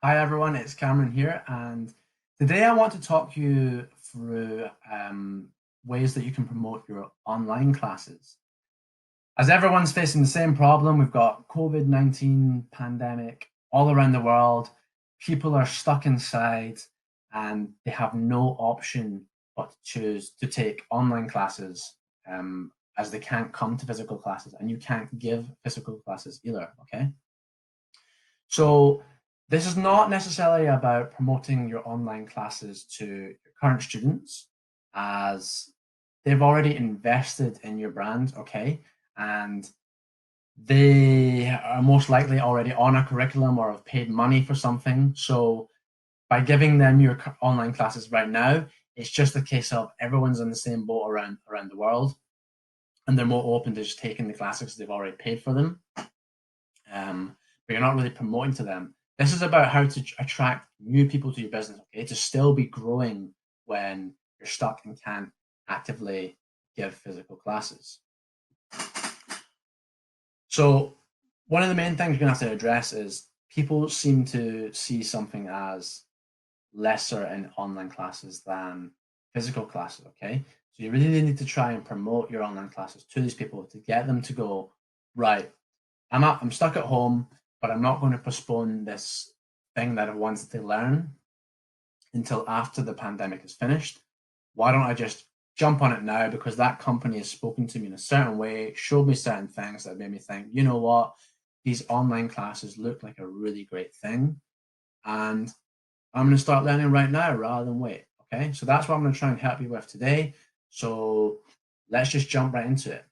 Hi everyone, it's Cameron here, and today I want to talk you through ways that you can promote your online classes. As everyone's facing the same problem, we've got COVID-19 pandemic all around the world. People are stuck inside and they have no option but to choose to take online classes as they can't come to physical classes and you can't give physical classes either, okay? So this is not necessarily about promoting your online classes to your current students as they've already invested in your brand, okay? And they are most likely already on a curriculum or have paid money for something. So by giving them your online classes right now, it's just a case of everyone's in the same boat around the world and they're more open to just taking the classes because they've already paid for them. But you're not really promoting to them. This is about how to attract new people to your business, okay? To still be growing when you're stuck and can't actively give physical classes. So one of the main things you're gonna have to address is people seem to see something as lesser in online classes than physical classes, okay? So you really need to try and promote your online classes to these people to get them to go, right, I'm stuck at home, but I'm not going to postpone this thing that I wanted to learn until after the pandemic is finished. Why don't I just jump on it now? Because that company has spoken to me in a certain way, showed me certain things that made me think, you know what, these online classes look like a really great thing. And I'm going to start learning right now rather than wait. Okay. So that's what I'm going to try and help you with today. So let's just jump right into it.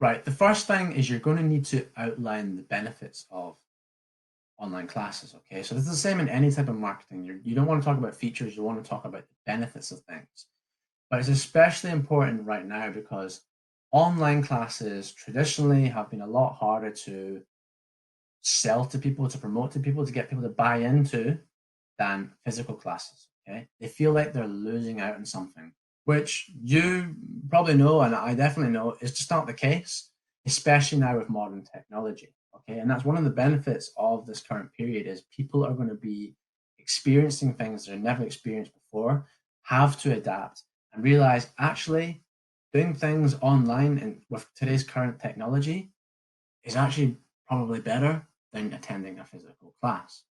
Right, the first thing is you're going to need to outline the benefits of online classes, okay? So this is the same in any type of marketing. You don't want to talk about features, you want to talk about the benefits of things. But it's especially important right now because online classes traditionally have been a lot harder to sell to people, to promote to people, to get people to buy into than physical classes, okay? They feel like they're losing out on something, which you probably know, and I definitely know, is just not the case, especially now with modern technology, okay? And that's one of the benefits of this current period is people are going to be experiencing things they've never experienced before, have to adapt and realize actually doing things online and with today's current technology is actually probably better than attending a physical class.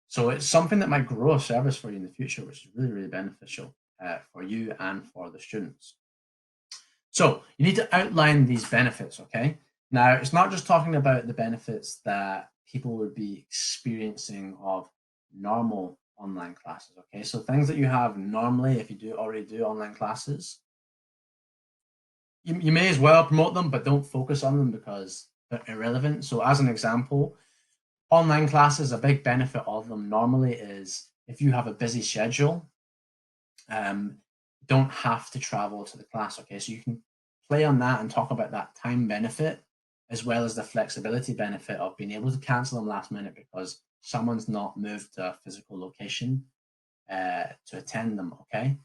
So it's something that might grow a service for you in the future, which is really, really beneficial for you and for the students. So you need to outline these benefits, okay? Now, it's not just talking about the benefits that people would be experiencing of normal online classes, okay? So things that you have normally, if you already do online classes, you may as well promote them, but don't focus on them because they're irrelevant. So as an example, online classes, a big benefit of them normally is if you have a busy schedule, don't have to travel to the class, okay? So you can play on that and talk about that time benefit as well as the flexibility benefit of being able to cancel them last minute because someone's not moved to a physical location to attend them, okay?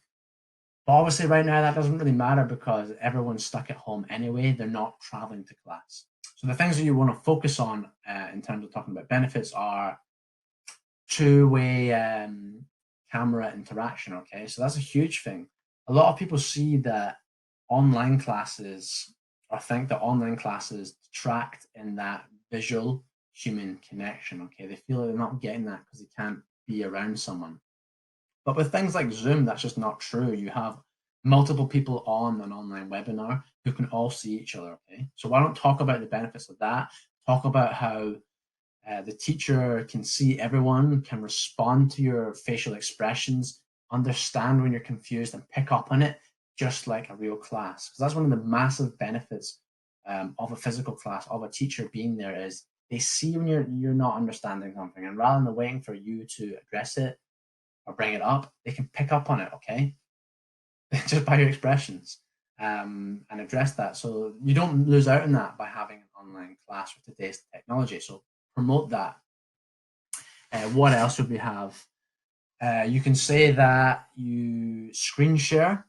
But obviously right now that doesn't really matter because everyone's stuck at home anyway. They're not traveling to class. So the things that you want to focus on in terms of talking about benefits are two-way camera interaction, okay? So that's a huge thing. A lot of people see that online classes or think that online classes detract in that visual human connection, okay? They feel like they're not getting that because they can't be around someone. But with things like Zoom, that's just not true. You have multiple people on an online webinar who can all see each other, okay? So why don't talk about the benefits of that? Talk about how the teacher can see everyone, can respond to your facial expressions, understand when you're confused and pick up on it, just like a real class. Because that's one of the massive benefits of a physical class, of a teacher being there is they see when you're not understanding something. And rather than waiting for you to address it or bring it up, they can pick up on it, okay? Just by your expressions and address that. So you don't lose out on that by having an online class with today's technology. So promote that. What else would we have? You can say that you screen share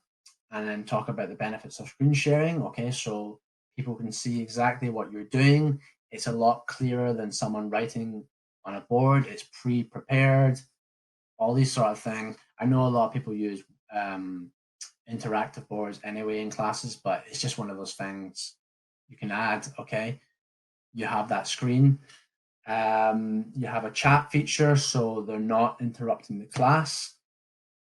and then talk about the benefits of screen sharing. Okay, so People can see exactly what you're doing. It's a lot clearer than someone writing on a board. It's pre-prepared, all these sort of things. I know a lot of people use interactive boards anyway in classes, but it's just one of those things you can add. Okay, you have that screen. You have a chat feature, so they're not interrupting the class.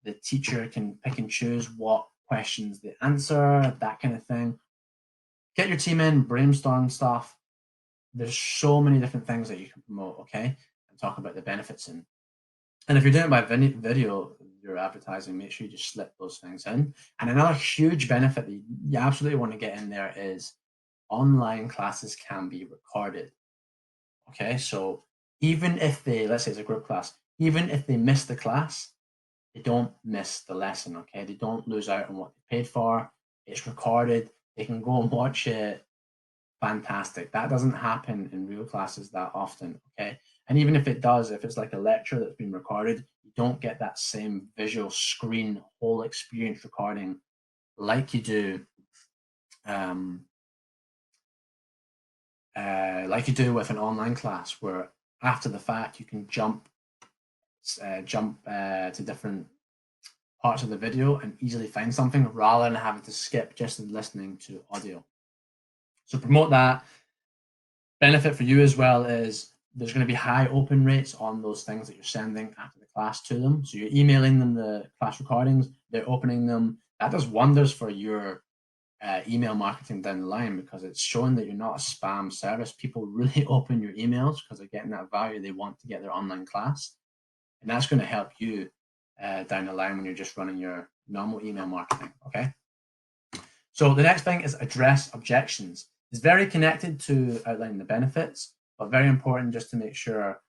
The teacher can pick and choose what questions they answer, that kind of thing. Get your team in, brainstorm stuff. There's so many different things that you can promote, okay, and talk about the benefits in. And if you're doing it by video, your advertising, make sure you just slip those things in. And another huge benefit that you absolutely want to get in there is online classes can be recorded. Okay, so even if they, let's say it's a group class, even if they miss the class, they don't miss the lesson. Okay, they don't lose out on what they paid for. It's recorded. They can go and watch it. Fantastic. That doesn't happen in real classes that often. Okay, and even if it does, if it's like a lecture that's been recorded, you don't get that same visual screen whole experience recording like you do with an online class, where after the fact you can jump to different parts of the video and easily find something rather than having to skip just listening to audio. So promote that. Benefit for you as well is there's going to be high open rates on those things that you're sending after the class to them. So you're emailing them the class recordings, they're opening them. That does wonders for your email marketing down the line, because it's showing that you're not a spam service. People really open your emails because they're getting that value they want to get their online class. And that's going to help you down the line when you're just running your normal email marketing, okay? So the next thing is address objections. It's very connected to outlining the benefits, but very important just to make sure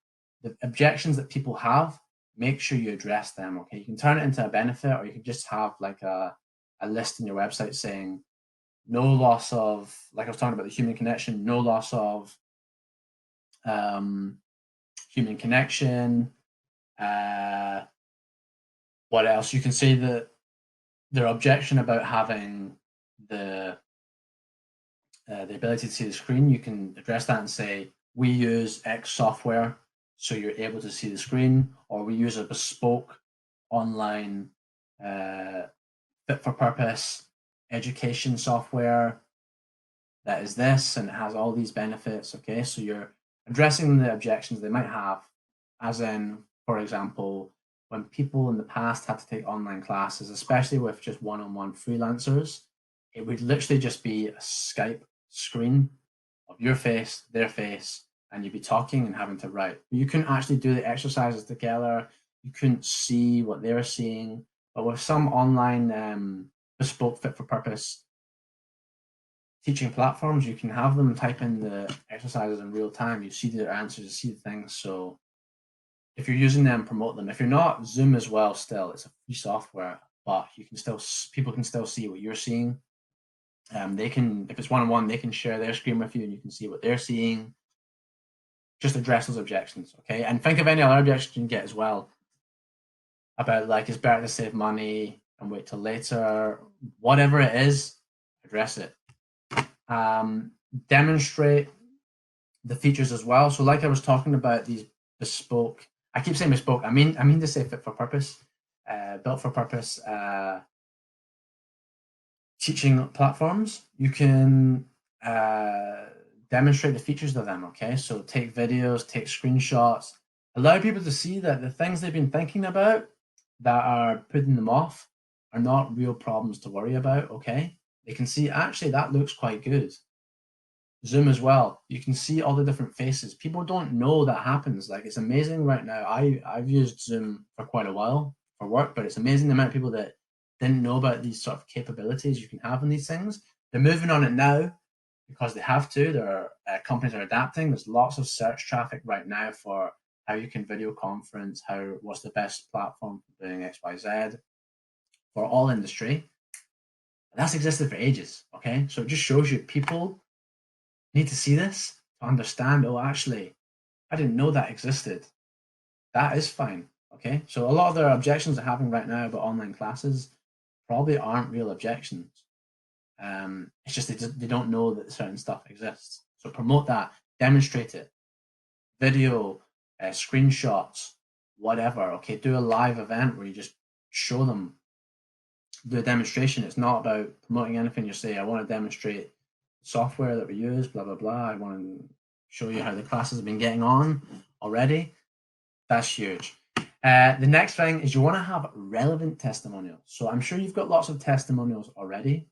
the objections that people have, make sure you address them, okay? You can turn it into a benefit, or you can just have like a list in your website saying no loss of, like I was talking about the human connection, no loss of human connection. What else? You can say that their objection about having the ability to see the screen, you can address that and say, we use X software, so you're able to see the screen, or we use a bespoke online fit for purpose education software that is this and it has all these benefits. Okay, so you're addressing the objections they might have, as in, for example, when people in the past had to take online classes, especially with just one-on-one freelancers, it would literally just be a Skype screen of your face, their face, and you'd be talking and having to write. But you couldn't actually do the exercises together. You couldn't see what they were seeing. But with some online bespoke fit for purpose teaching platforms, you can have them type in the exercises in real time. You see their answers, you see the things. So if you're using them, promote them. If you're not, Zoom as well. Still, it's a free software, but you can still, people can still see what you're seeing. They can, if it's one-on-one, they can share their screen with you and you can see what they're seeing. Just address those objections, okay? And think of any other objections you can get as well, about like, it's better to save money and wait till later. Whatever it is, address it. Demonstrate the features as well. So like I was talking about these bespoke, I keep saying bespoke, I mean to say fit for purpose, built for purpose teaching platforms. You can demonstrate the features of them, okay? So take videos, take screenshots, allow people to see that the things they've been thinking about that are putting them off are not real problems to worry about, okay? They can see, actually, that looks quite good. Zoom as well. You can see all the different faces. People don't know that happens. Like, it's amazing right now. I've used Zoom for quite a while for work, but it's amazing the amount of people that didn't know about these sort of capabilities you can have in these things. They're moving on it now because they have to. Their companies are adapting. There's lots of search traffic right now for how you can video conference, what's the best platform for doing X, Y, Z for all industry. That's existed for ages, okay? So it just shows you people need to see this to understand, oh, actually, I didn't know that existed. That is fine, okay? So a lot of their objections they're having right now about online classes probably aren't real objections. It's just they don't know that certain stuff exists. So promote that, demonstrate it, video, screenshots, whatever. Okay, do a live event where you just show them, do a demonstration. It's not about promoting anything. You say, I want to demonstrate software that we use, blah blah blah. I want to show you how the classes have been getting on already. That's huge. The next thing is you want to have relevant testimonials. So I'm sure you've got lots of testimonials already,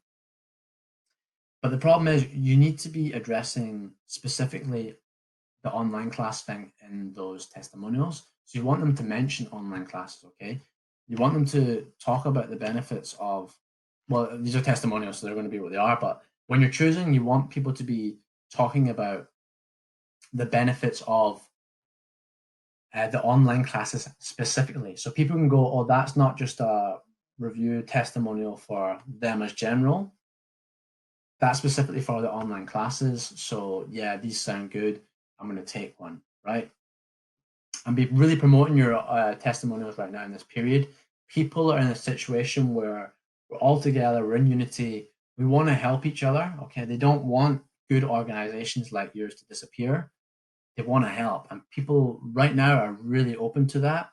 but the problem is you need to be addressing specifically the online class thing in those testimonials. So you want them to mention online classes, okay? You want them to talk about the benefits of, well, these are testimonials, so they're going to be what they are, but when you're choosing, you want people to be talking about the benefits of the online classes specifically. So people can go, oh, that's not just a review testimonial for them as general. That's specifically for the online classes. So yeah, these sound good. I'm going to take one, right? And be really promoting your testimonials right now in this period. People are in a situation where we're all together, we're in unity, we want to help each other, okay? They don't want good organizations like yours to disappear. They want to help, and people right now are really open to that.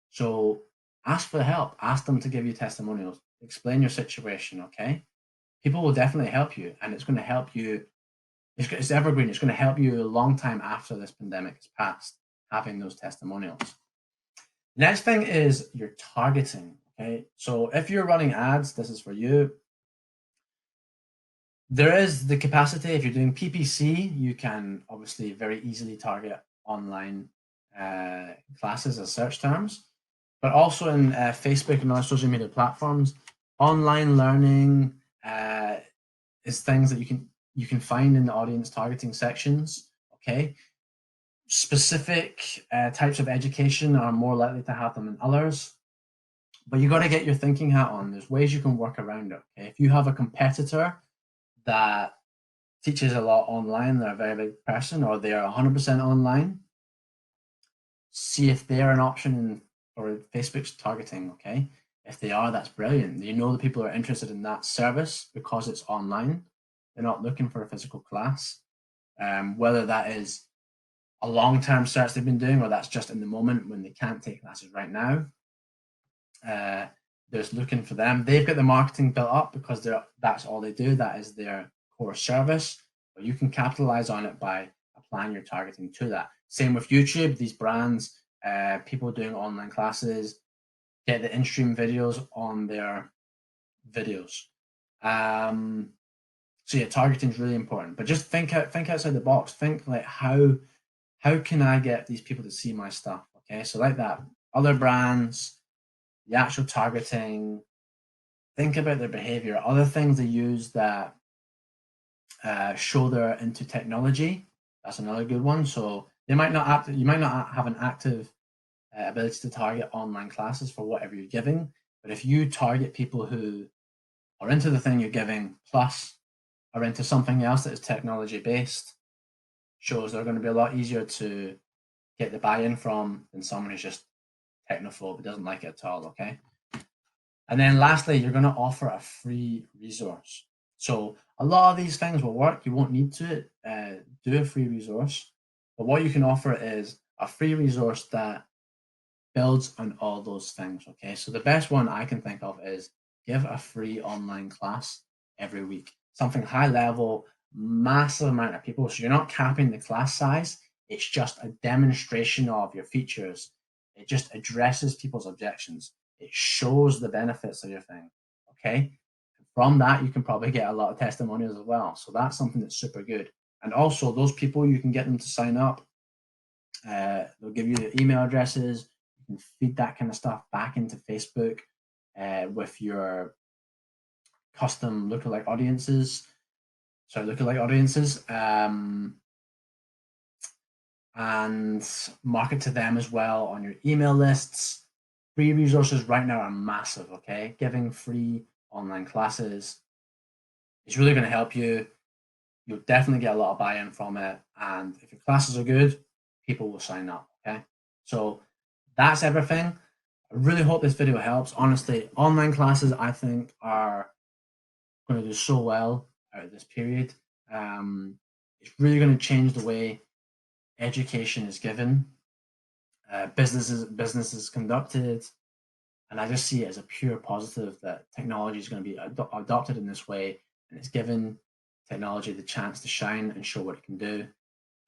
So ask for help, ask them to give you testimonials, explain your situation, okay? People will definitely help you, and it's going to help you. It's evergreen. It's going to help you a long time after this pandemic has passed, having those testimonials. Next thing is your targeting. Okay, so if you're running ads, this is for you. There is the capacity. If you're doing PPC, you can obviously very easily target online classes as search terms, but also in Facebook and other social media platforms, online learning is things that you can find in the audience targeting sections. Okay, specific types of education are more likely to have them than others, but you got to get your thinking hat on. There's ways you can work around it. Okay, if you have a competitor that teaches a lot online, they're a very big person, or they are 100% online, see if they're an option for Facebook's targeting. Okay, if they are, that's brilliant. You know the people are interested in that service because it's online. They're not looking for a physical class. Whether that is a long-term search they've been doing, or that's just in the moment when they can't take classes right now. There's looking for them. They've got the marketing built up because that's all they do. That is their core service. But you can capitalize on it by applying your targeting to that. Same with YouTube. These brands, people doing online classes, get the in-stream videos on their videos. So yeah, targeting is really important. But just think outside the box. Think like how can I get these people to see my stuff? Okay, so like that, other brands, the actual targeting, think about their behavior, other things they use that show they're into technology. That's another good one. So you might not have an active ability to target online classes for whatever you're giving, but if you target people who are into the thing you're giving, plus are into something else that is technology based, shows they're going to be a lot easier to get the buy-in from than someone who's just technophobe, doesn't like it at all. Okay. And then lastly, you're going to offer a free resource. So a lot of these things will work. You won't need to do a free resource, but what you can offer is a free resource that builds on all those things. Okay. So the best one I can think of is give a free online class every week, something high level, massive amount of people. So you're not capping the class size. It's just a demonstration of your features. It just addresses people's objections. It shows the benefits of your thing. Okay. From that, you can probably get a lot of testimonials as well. So that's something that's super good. And also, those people, you can get them to sign up. They'll give you their email addresses. You can feed that kind of stuff back into Facebook with your custom lookalike audiences. And market to them as well on your email lists. Free resources right now are massive, okay? Giving free online classes is really going to help you. You'll definitely get a lot of buy-in from it. And if your classes are good, people will sign up, okay? So that's everything. I really hope this video helps. Honestly, online classes, I think, are going to do so well out of this period. It's really going to change the way education is given, businesses conducted, and I just see it as a pure positive that technology is going to be adopted in this way, and it's given technology the chance to shine and show what it can do,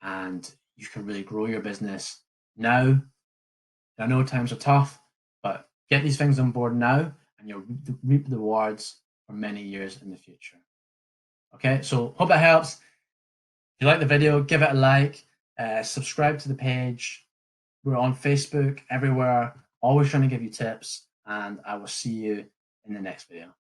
and you can really grow your business now. I know times are tough, but get these things on board now, and you'll reap the rewards for many years in the future. Okay, so hope that helps. If you like the video, give it a like, subscribe to the page. We're on Facebook, everywhere, always trying to give you tips, and I will see you in the next video.